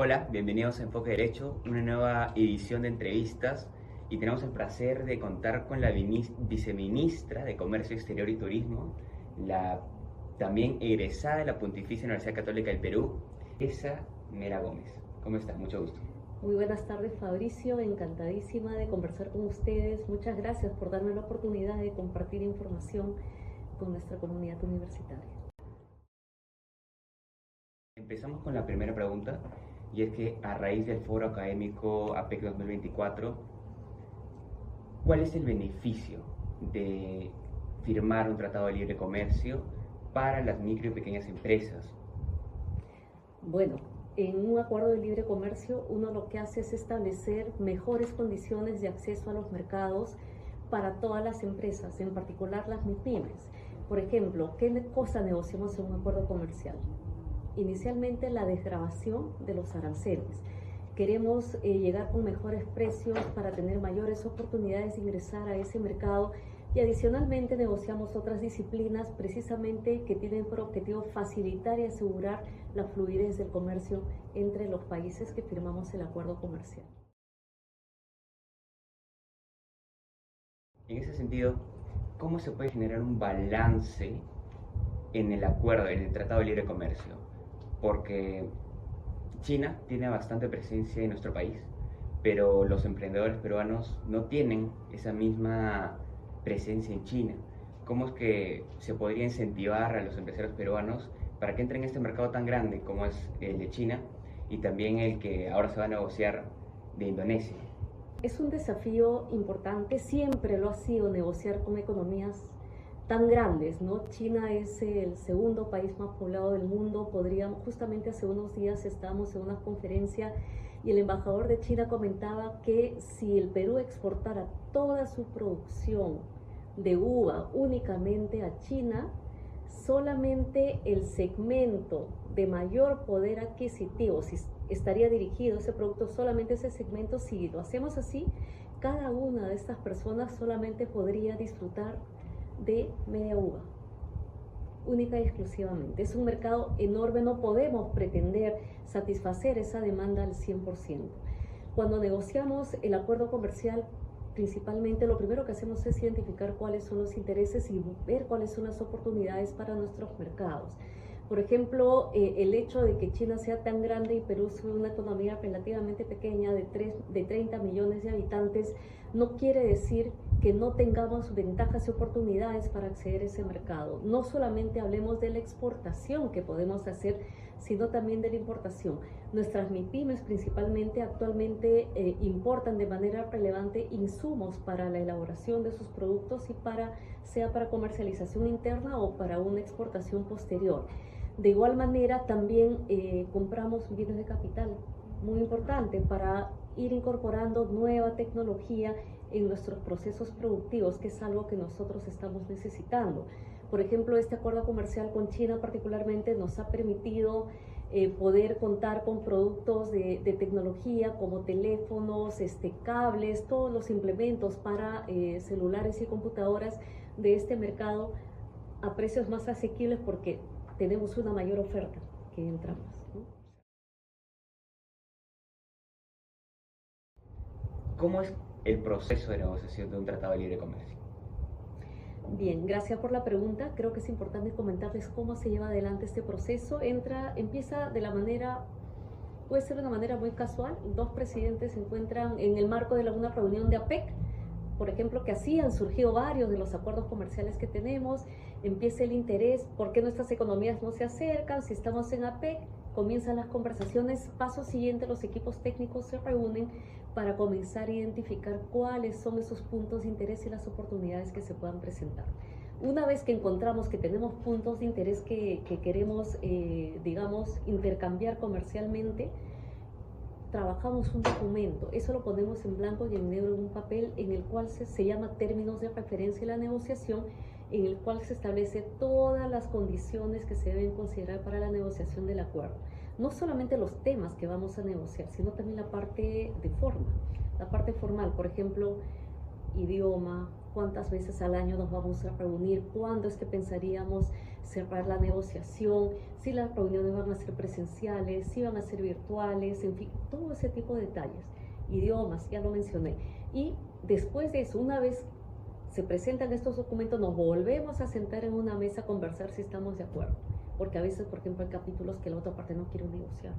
Hola, bienvenidos a Enfoque Derecho, una nueva edición de entrevistas y tenemos el placer de contar con la viceministra de Comercio Exterior y Turismo, la también egresada de la Pontificia Universidad Católica del Perú, Esa Mera Gómez. ¿Cómo está? Mucho gusto. Muy buenas tardes, Fabricio, encantadísima de conversar con ustedes. Muchas gracias por darme la oportunidad de compartir información con nuestra comunidad universitaria. Empezamos con la primera pregunta y es que a raíz del foro académico APEC 2024, ¿cuál es el beneficio de firmar un tratado de libre comercio para las micro y pequeñas empresas? Bueno, en un acuerdo de libre comercio uno lo que hace es establecer mejores condiciones de acceso a los mercados para todas las empresas, en particular las MIPYMES. Por ejemplo, ¿qué cosa negociamos en un acuerdo comercial? Inicialmente la desgravación de los aranceles. Queremos llegar con mejores precios para tener mayores oportunidades de ingresar a ese mercado y adicionalmente negociamos otras disciplinas precisamente que tienen por objetivo facilitar y asegurar la fluidez del comercio entre los países que firmamos el acuerdo comercial. En ese sentido, ¿cómo se puede generar un balance en el acuerdo, en el Tratado de Libre Comercio? Porque China tiene bastante presencia en nuestro país, pero los emprendedores peruanos no tienen esa misma presencia en China. ¿Cómo es que se podría incentivar a los empresarios peruanos para que entren en este mercado tan grande como es el de China y también el que ahora se va a negociar de Indonesia? Es un desafío importante, siempre lo ha sido negociar con economías tan grandes, ¿no? China es el segundo país más poblado del mundo. Justamente hace unos días estábamos en una conferencia y el embajador de China comentaba que si el Perú exportara toda su producción de uva únicamente a China, solamente el segmento de mayor poder adquisitivo, si estaría dirigido ese producto solamente a ese segmento, si lo hacemos así, cada una de estas personas solamente podría disfrutar de media uva, única y exclusivamente. Es un mercado enorme, no podemos pretender satisfacer esa demanda al 100%. Cuando negociamos el acuerdo comercial, principalmente lo primero que hacemos es identificar cuáles son los intereses y ver cuáles son las oportunidades para nuestros mercados. Por ejemplo, el hecho de que China sea tan grande y Perú sea una economía relativamente pequeña de 30 millones de habitantes, no quiere decir que no tengamos ventajas y oportunidades para acceder a ese mercado. No solamente hablemos de la exportación que podemos hacer, sino también de la importación. Nuestras MIPYMES principalmente actualmente importan de manera relevante insumos para la elaboración de sus productos y sea para comercialización interna o para una exportación posterior. De igual manera también compramos bienes de capital, muy importante para ir incorporando nueva tecnología en nuestros procesos productivos, que es algo que nosotros estamos necesitando. Por ejemplo, este acuerdo comercial con China particularmente nos ha permitido poder contar con productos de tecnología como teléfonos, cables, todos los implementos para celulares y computadoras de este mercado a precios más asequibles porque tenemos una mayor oferta que entramos, ¿no? ¿Cómo es el proceso de negociación de un tratado de libre comercio? Bien, gracias por la pregunta. Creo que es importante comentarles cómo se lleva adelante este proceso. Empieza de la manera, puede ser de una manera muy casual. Dos presidentes se encuentran en el marco de una reunión de APEC, por ejemplo, que así han surgido varios de los acuerdos comerciales que tenemos. Empieza el interés, ¿por qué nuestras economías no se acercan? Si estamos en APEC, comienzan las conversaciones. Paso siguiente, los equipos técnicos se reúnen para comenzar a identificar cuáles son esos puntos de interés y las oportunidades que se puedan presentar. Una vez que encontramos que tenemos puntos de interés que queremos, digamos, intercambiar comercialmente, trabajamos un documento. Eso lo ponemos en blanco y en negro en un papel en el cual se llama términos de referencia y la negociación, en el cual se establece todas las condiciones que se deben considerar para la negociación del acuerdo. No solamente los temas que vamos a negociar, sino también la parte de forma, la parte formal, por ejemplo, idioma, cuántas veces al año nos vamos a reunir, cuándo es que pensaríamos cerrar la negociación, si las reuniones van a ser presenciales, si van a ser virtuales, en fin, todo ese tipo de detalles. Idiomas, ya lo mencioné. Y después de eso, una vez se presentan estos documentos, nos volvemos a sentar en una mesa a conversar si estamos de acuerdo. Porque a veces, por ejemplo, hay capítulos que la otra parte no quiere negociar.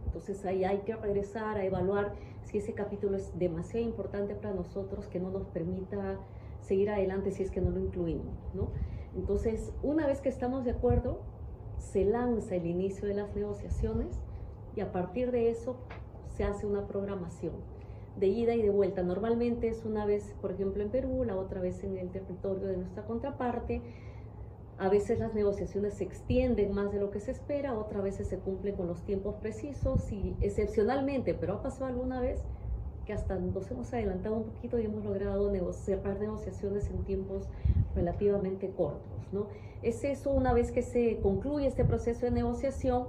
Entonces ahí hay que regresar a evaluar si ese capítulo es demasiado importante para nosotros, que no nos permita seguir adelante si es que no lo incluimos, ¿no? Entonces, una vez que estamos de acuerdo, se lanza el inicio de las negociaciones y a partir de eso se hace una programación de ida y de vuelta. Normalmente es una vez, por ejemplo, en Perú, la otra vez en el territorio de nuestra contraparte. A veces las negociaciones se extienden más de lo que se espera, otras veces se cumplen con los tiempos precisos y excepcionalmente, pero ha pasado alguna vez que hasta nos hemos adelantado un poquito y hemos logrado cerrar negociaciones en tiempos relativamente cortos, ¿no? Es eso, una vez que se concluye este proceso de negociación,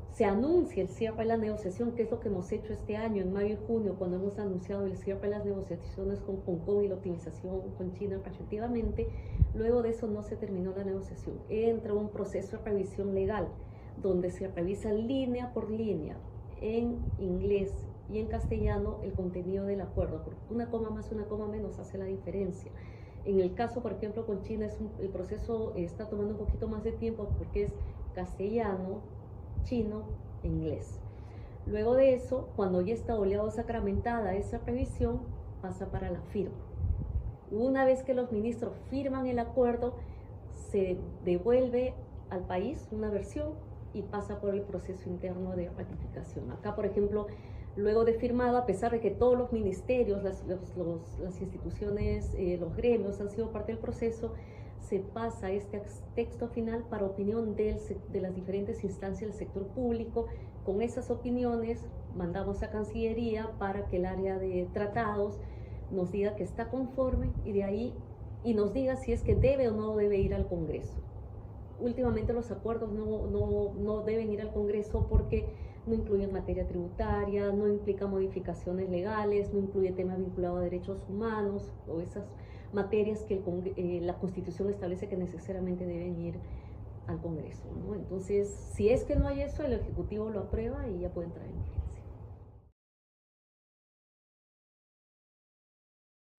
se anuncia el cierre de la negociación, que es lo que hemos hecho este año, en mayo y junio, cuando hemos anunciado el cierre de las negociaciones con Hong Kong y la optimización con China respectivamente. Luego de eso no se terminó la negociación. Entra un proceso de revisión legal, donde se revisa línea por línea, en inglés y en castellano, el contenido del acuerdo, porque una coma más, una coma menos hace la diferencia. En el caso, por ejemplo, con China, el proceso está tomando un poquito más de tiempo porque es castellano, chino e inglés. Luego de eso, cuando ya está oleado sacramentada esa revisión, pasa para la firma. Una vez que los ministros firman el acuerdo, se devuelve al país una versión y pasa por el proceso interno de ratificación. Acá, por ejemplo, luego de firmado, a pesar de que todos los ministerios, las instituciones, los gremios han sido parte del proceso, se pasa este texto final para opinión de las diferentes instancias del sector público. Con esas opiniones mandamos a Cancillería para que el área de tratados nos diga que está conforme y de ahí nos diga si es que debe o no debe ir al Congreso. Últimamente los acuerdos no deben ir al Congreso porque no incluyen materia tributaria, no implica modificaciones legales, no incluye temas vinculados a derechos humanos o esas materias que la Constitución establece que necesariamente deben ir al Congreso, ¿no? Entonces, si es que no hay eso, el Ejecutivo lo aprueba y ya puede entrar en vigencia.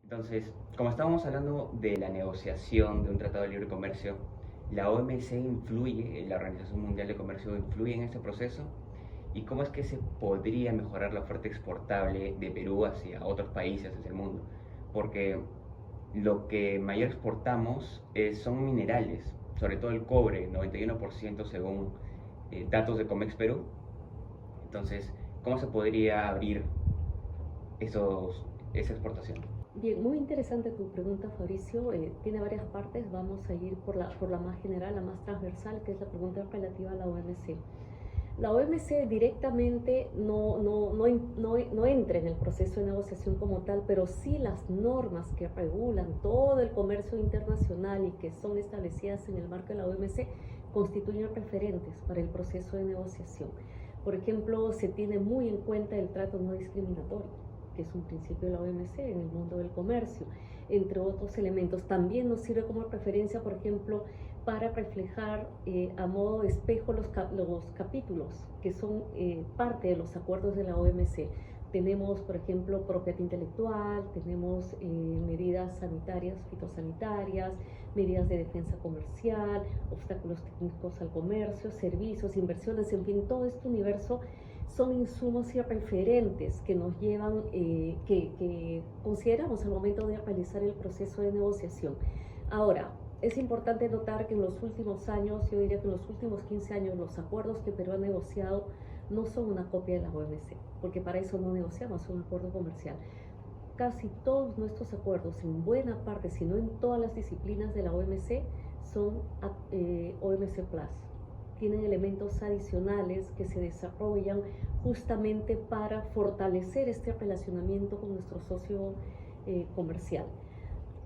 Entonces, como estábamos hablando de la negociación de un tratado de libre comercio, ¿la OMC influye, la Organización Mundial de Comercio influye en este proceso? ¿Y cómo es que se podría mejorar la oferta exportable de Perú hacia otros países del mundo? Porque lo que mayor exportamos son minerales, sobre todo el cobre, 91% según datos de Comex Perú. Entonces, ¿cómo se podría abrir esa exportación? Bien, muy interesante tu pregunta, Fabricio. Tiene varias partes. Vamos a ir por la más general, la más transversal, que es la pregunta relativa a la OMC. La OMC directamente no entra en el proceso de negociación como tal, pero sí las normas que regulan todo el comercio internacional y que son establecidas en el marco de la OMC constituyen referentes para el proceso de negociación. Por ejemplo, se tiene muy en cuenta el trato no discriminatorio, que es un principio de la OMC en el mundo del comercio, entre otros elementos. También nos sirve como referencia, por ejemplo, para reflejar a modo de espejo los capítulos que son parte de los acuerdos de la OMC. Tenemos, por ejemplo, propiedad intelectual, tenemos medidas sanitarias, fitosanitarias, medidas de defensa comercial, obstáculos técnicos al comercio, servicios, inversiones, en fin, todo este universo son insumos y referentes que nos llevan, que consideramos al momento de realizar el proceso de negociación. Ahora, es importante notar que en los últimos años, yo diría que en los últimos 15 años, los acuerdos que Perú ha negociado no son una copia de la OMC, porque para eso no negociamos un acuerdo comercial. Casi todos nuestros acuerdos, en buena parte, si no en todas las disciplinas de la OMC, son OMC Plus. Tienen elementos adicionales que se desarrollan justamente para fortalecer este relacionamiento con nuestro socio comercial.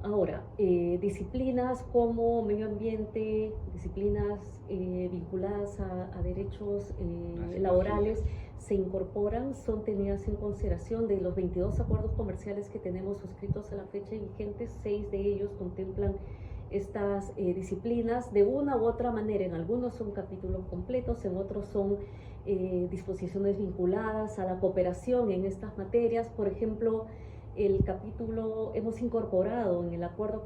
Ahora, disciplinas como medio ambiente, disciplinas vinculadas a derechos laborales, se incorporan son tenidas en consideración. De los 22 acuerdos comerciales que tenemos suscritos a la fecha vigente, 6 de ellos contemplan estas disciplinas de una u otra manera. En algunos son capítulos completos, en otros son disposiciones vinculadas a la cooperación en estas materias. Por ejemplo, el capítulo hemos incorporado en el acuerdo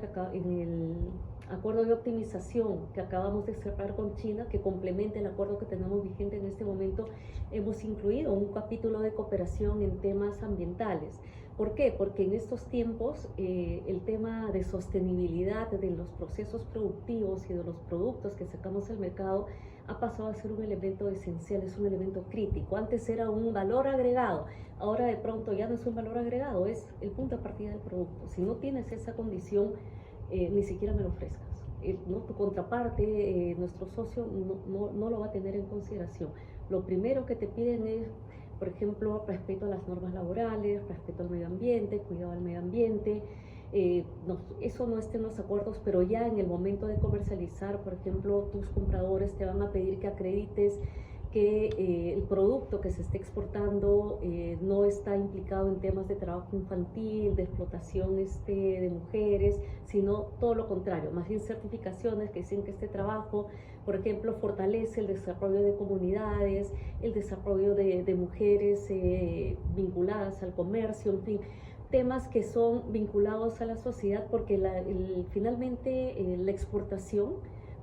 de optimización que acabamos de cerrar con China, que complementa el acuerdo que tenemos vigente en este momento. Hemos incluido un capítulo de cooperación en temas ambientales. ¿Por qué? Porque en estos tiempos el tema de sostenibilidad de los procesos productivos y de los productos que sacamos al mercado ha pasado a ser un elemento esencial, es un elemento crítico. Antes era un valor agregado, ahora de pronto ya no es un valor agregado, es el punto de partida del producto. Si no tienes esa condición, ni siquiera me lo ofrezcas. ¿No? Tu contraparte, nuestro socio, no lo va a tener en consideración. Lo primero que te piden es, por ejemplo, respeto a las normas laborales, respeto al medio ambiente, cuidado al medio ambiente. Eso no está en los acuerdos, pero ya en el momento de comercializar, por ejemplo, tus compradores te van a pedir que acredites que el producto que se esté exportando no está implicado en temas de trabajo infantil, de explotación de mujeres, sino todo lo contrario, más bien certificaciones que dicen que este trabajo, por ejemplo, fortalece el desarrollo de comunidades, el desarrollo de mujeres vinculadas al comercio, en fin, temas que son vinculados a la sociedad, porque finalmente la exportación,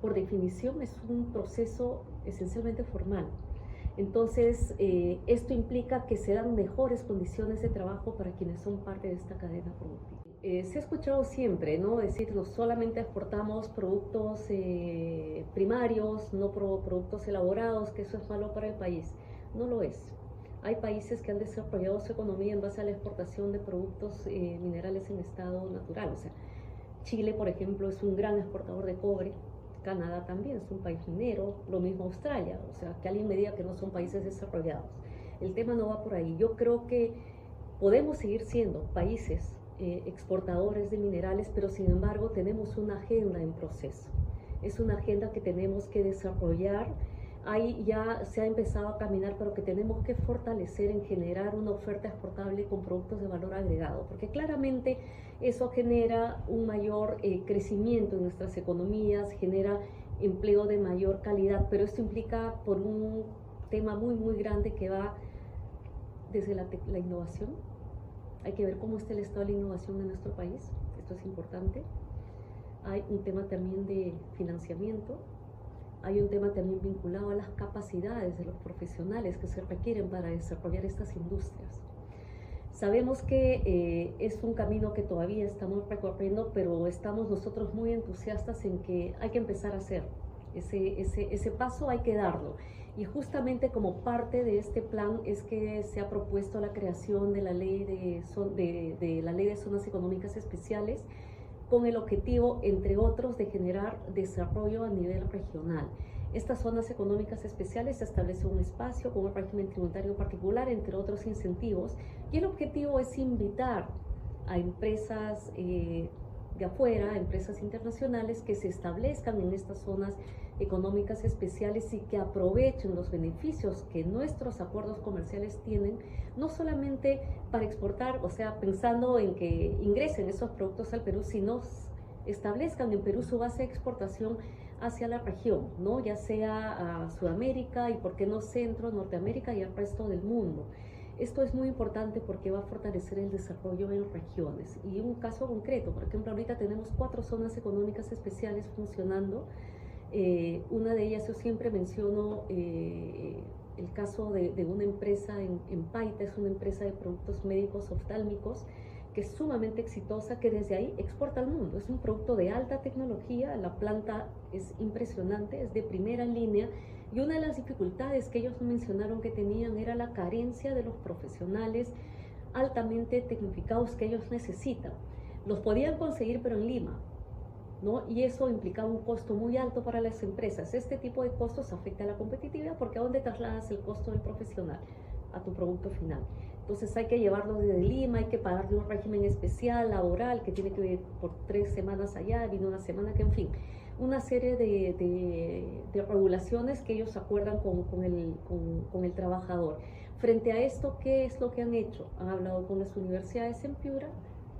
por definición, es un proceso esencialmente formal. Entonces, esto implica que se dan mejores condiciones de trabajo para quienes son parte de esta cadena productiva. Se ha escuchado siempre, ¿no? Decir, no solamente exportamos productos primarios, no productos elaborados, que eso es malo para el país. No lo es. Hay países que han desarrollado su economía en base a la exportación de productos minerales en estado natural. O sea, Chile, por ejemplo, es un gran exportador de cobre. Canadá también es un país minero, lo mismo Australia. O sea, que alguien me diga que no son países desarrollados. El tema no va por ahí. Yo creo que podemos seguir siendo países exportadores de minerales, pero sin embargo tenemos una agenda en proceso. Es una agenda que tenemos que desarrollar. Ahí ya se ha empezado a caminar, pero que tenemos que fortalecer en generar una oferta exportable con productos de valor agregado, porque claramente eso genera un mayor crecimiento en nuestras economías, genera empleo de mayor calidad, pero esto implica por un tema muy grande que va desde la innovación. Hay que ver cómo está el estado de la innovación en nuestro país, esto es importante. Hay un tema también de financiamiento. Hay un tema también vinculado a las capacidades de los profesionales que se requieren para desarrollar estas industrias. Sabemos que es un camino que todavía estamos recorriendo, pero estamos nosotros muy entusiastas en que hay que empezar a hacer. Ese paso hay que darlo. Y justamente como parte de este plan es que se ha propuesto la creación de la ley de la ley de zonas económicas especiales, con el objetivo, entre otros, de generar desarrollo a nivel regional. Estas zonas económicas especiales establecen un espacio con un régimen tributario particular, entre otros incentivos, y el objetivo es invitar a empresas de afuera, a empresas internacionales que se establezcan en estas zonas económicas especiales y que aprovechen los beneficios que nuestros acuerdos comerciales tienen, no solamente para exportar, o sea, pensando en que ingresen esos productos al Perú, sino establezcan en Perú su base de exportación hacia la región, ¿no? Ya sea a Sudamérica y, por qué no, Centro, Norteamérica y al resto del mundo. Esto es muy importante porque va a fortalecer el desarrollo en regiones. Y un caso concreto, por ejemplo, ahorita tenemos 4 zonas económicas especiales funcionando. Una de ellas, yo siempre menciono el caso de una empresa en Paita, es una empresa de productos médicos oftálmicos que es sumamente exitosa, que desde ahí exporta al mundo. Es un producto de alta tecnología, la planta es impresionante, es de primera línea, y una de las dificultades que ellos mencionaron que tenían era la carencia de los profesionales altamente tecnificados que ellos necesitan. Los podían conseguir, pero en Lima, ¿no? Y eso implicaba un costo muy alto para las empresas. Este tipo de costos afecta a la competitividad, porque ¿a dónde trasladas el costo del profesional? A tu producto final. Entonces hay que llevarlo desde Lima, hay que pagarle un régimen especial, laboral, que tiene que ir por 3 semanas allá, viene una semana, que en fin, una serie de regulaciones que ellos acuerdan con el trabajador. Frente a esto, ¿qué es lo que han hecho? Han hablado con las universidades en Piura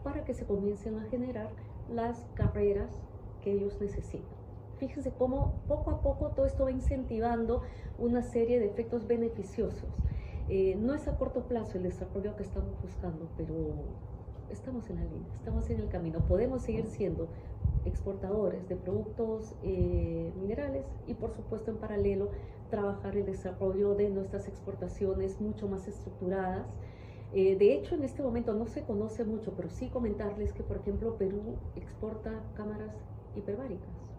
para que se comiencen a generar las carreras que ellos necesitan. Fíjense cómo poco a poco todo esto va incentivando una serie de efectos beneficiosos. No es a corto plazo el desarrollo que estamos buscando, pero estamos en la línea, estamos en el camino. Podemos seguir siendo exportadores de productos minerales y, por supuesto, en paralelo trabajar el desarrollo de nuestras exportaciones mucho más estructuradas. De hecho, en este momento no se conoce mucho, pero sí comentarles que, por ejemplo, Perú exporta cámaras hiperbáricas,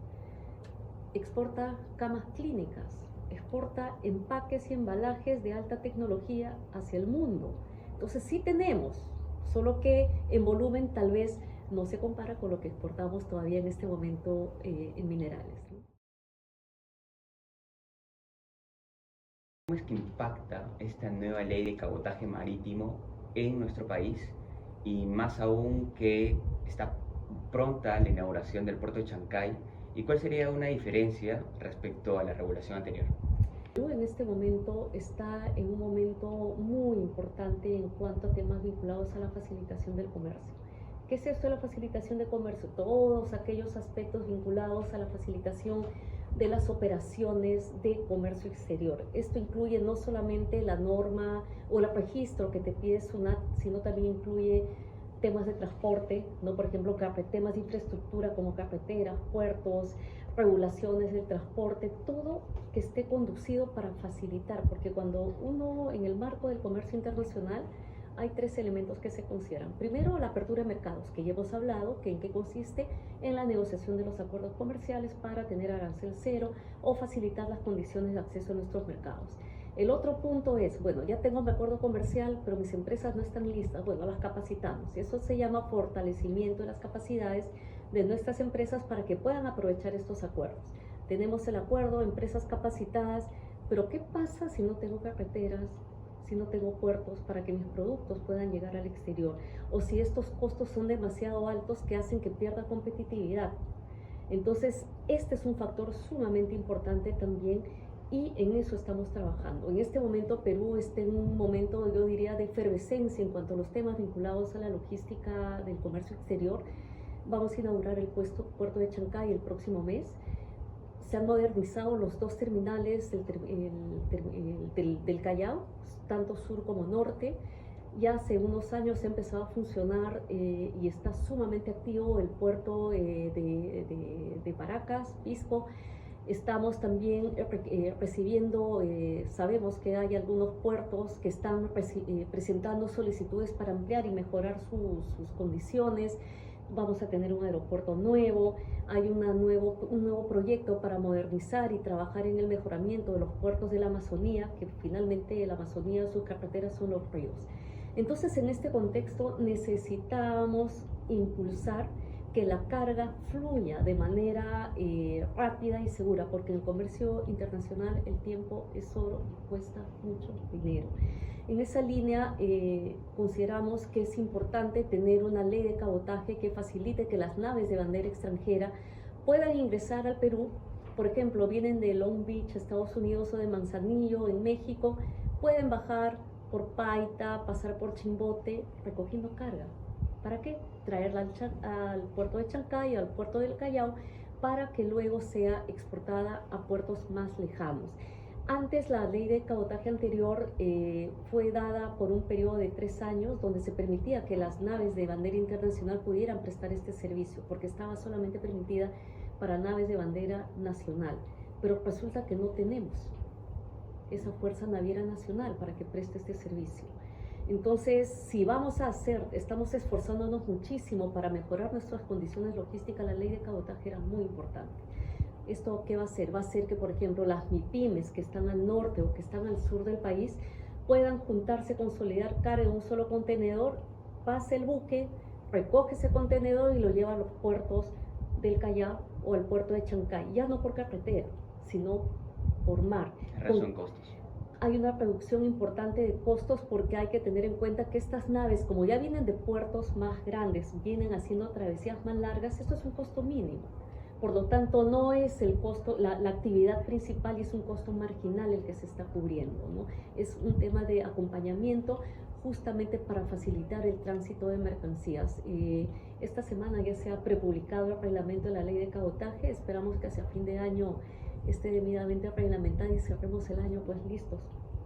exporta camas clínicas, exporta empaques y embalajes de alta tecnología hacia el mundo. Entonces sí tenemos, solo que en volumen tal vez no se compara con lo que exportamos todavía en este momento en minerales, ¿no? ¿Cómo es que impacta esta nueva ley de cabotaje marítimo en nuestro país? Y más aún que está pronta la inauguración del puerto de Chancay. ¿Y cuál sería una diferencia respecto a la regulación anterior? Perú en este momento está en un momento muy importante en cuanto a temas vinculados a la facilitación del comercio. ¿Qué es esto de la facilitación de comercio? Todos aquellos aspectos vinculados a la facilitación de las operaciones de comercio exterior. Esto incluye no solamente la norma o el registro que te pide SUNAT, sino también incluye temas de transporte, ¿no? Por ejemplo, temas de infraestructura como carreteras, puertos, regulaciones del transporte, todo que esté conducido para facilitar, porque cuando uno en el marco del comercio internacional hay tres elementos que se consideran. Primero, la apertura de mercados, que ya hemos hablado, que en qué consiste en la negociación de los acuerdos comerciales para tener arancel cero o facilitar las condiciones de acceso a nuestros mercados. El otro punto es, bueno, ya tengo un acuerdo comercial, pero mis empresas no están listas, bueno, las capacitamos. Y eso se llama fortalecimiento de las capacidades de nuestras empresas para que puedan aprovechar estos acuerdos. Tenemos el acuerdo, empresas capacitadas, pero ¿qué pasa si no tengo carreteras, si no tengo puertos para que mis productos puedan llegar al exterior? O si estos costos son demasiado altos que hacen que pierda competitividad. Entonces, este es un factor sumamente importante también y en eso estamos trabajando. En este momento Perú está en un momento, yo diría, de efervescencia en cuanto a los temas vinculados a la logística del comercio exterior. Vamos a inaugurar el puerto de Chancay el próximo mes. Se han modernizado los dos terminales del Callao, tanto sur como norte. Ya hace unos años ha empezado a funcionar y está sumamente activo el puerto de Paracas, Pisco. Estamos también recibiendo, sabemos que hay algunos puertos que están presentando solicitudes para ampliar y mejorar sus condiciones. Vamos a tener un aeropuerto nuevo, hay un nuevo proyecto para modernizar y trabajar en el mejoramiento de los puertos de la Amazonía, que finalmente la Amazonía, sus carreteras son los ríos. Entonces, en este contexto necesitamos impulsar que la carga fluya de manera rápida y segura, porque en el comercio internacional el tiempo es oro y cuesta mucho dinero. En esa línea consideramos que es importante tener una ley de cabotaje que facilite que las naves de bandera extranjera puedan ingresar al Perú. Por ejemplo, vienen de Long Beach, Estados Unidos, o de Manzanillo, en México, pueden bajar por Paita, pasar por Chimbote, recogiendo carga. ¿Para qué? Traerla al puerto de Chancay, al puerto del Callao, para que luego sea exportada a puertos más lejanos. Antes, la ley de cabotaje anterior fue dada por un periodo de 3 años, donde se permitía que las naves de bandera internacional pudieran prestar este servicio, porque estaba solamente permitida para naves de bandera nacional. Pero resulta que no tenemos esa fuerza naviera nacional para que preste este servicio. Entonces, si vamos a estamos esforzándonos muchísimo para mejorar nuestras condiciones logísticas, la ley de cabotaje era muy importante. ¿Esto qué va a hacer? Va a hacer que, por ejemplo, las MIPYMES que están al norte o que están al sur del país puedan juntarse, consolidar carga en un solo contenedor, pase el buque, recoge ese contenedor y lo lleva a los puertos del Callao o al puerto de Chancay, ya no por carretera, sino por mar. Razón costos. Hay una reducción importante de costos porque hay que tener en cuenta que estas naves, como ya vienen de puertos más grandes, vienen haciendo travesías más largas, esto es un costo mínimo. Por lo tanto, no es el costo, la actividad principal, y es un costo marginal el que se está cubriendo, ¿no? Es un tema de acompañamiento justamente para facilitar el tránsito de mercancías. Esta semana ya se ha prepublicado el reglamento de la ley de cabotaje. Esperamos que hacia fin de año esté debidamente reglamentada y cerremos el año pues listos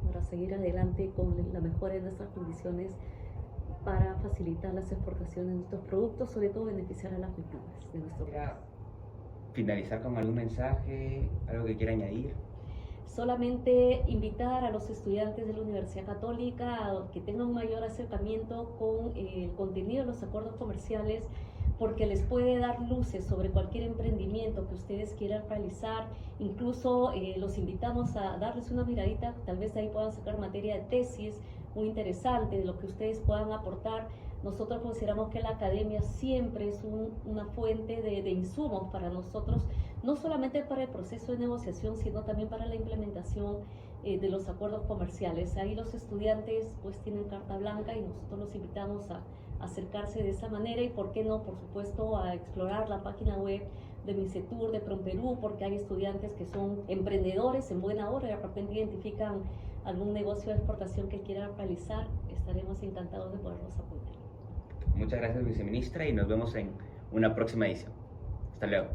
para seguir adelante con la mejora de nuestras condiciones para facilitar las exportaciones de nuestros productos, sobre todo beneficiar a las MIPYMES de nuestro país. Finalizar con algún mensaje, algo que quiera añadir. Solamente invitar a los estudiantes de la Universidad Católica a que tengan un mayor acercamiento con el contenido de los acuerdos comerciales, porque les puede dar luces sobre cualquier emprendimiento que ustedes quieran realizar. Incluso los invitamos a darles una miradita, tal vez de ahí puedan sacar materia de tesis muy interesante de lo que ustedes puedan aportar. Nosotros consideramos que la academia siempre es una fuente de insumos para nosotros, no solamente para el proceso de negociación, sino también para la implementación de los acuerdos comerciales. Ahí los estudiantes pues tienen carta blanca y nosotros los invitamos a acercarse de esa manera, y por qué no, por supuesto, a explorar la página web de Mincetur, de PROMPERÚ, porque hay estudiantes que son emprendedores en buena hora y de repente identifican algún negocio de exportación que quieran realizar. Estaremos encantados de poderlos apoyar. Muchas gracias, viceministra, y nos vemos en una próxima edición. Hasta luego.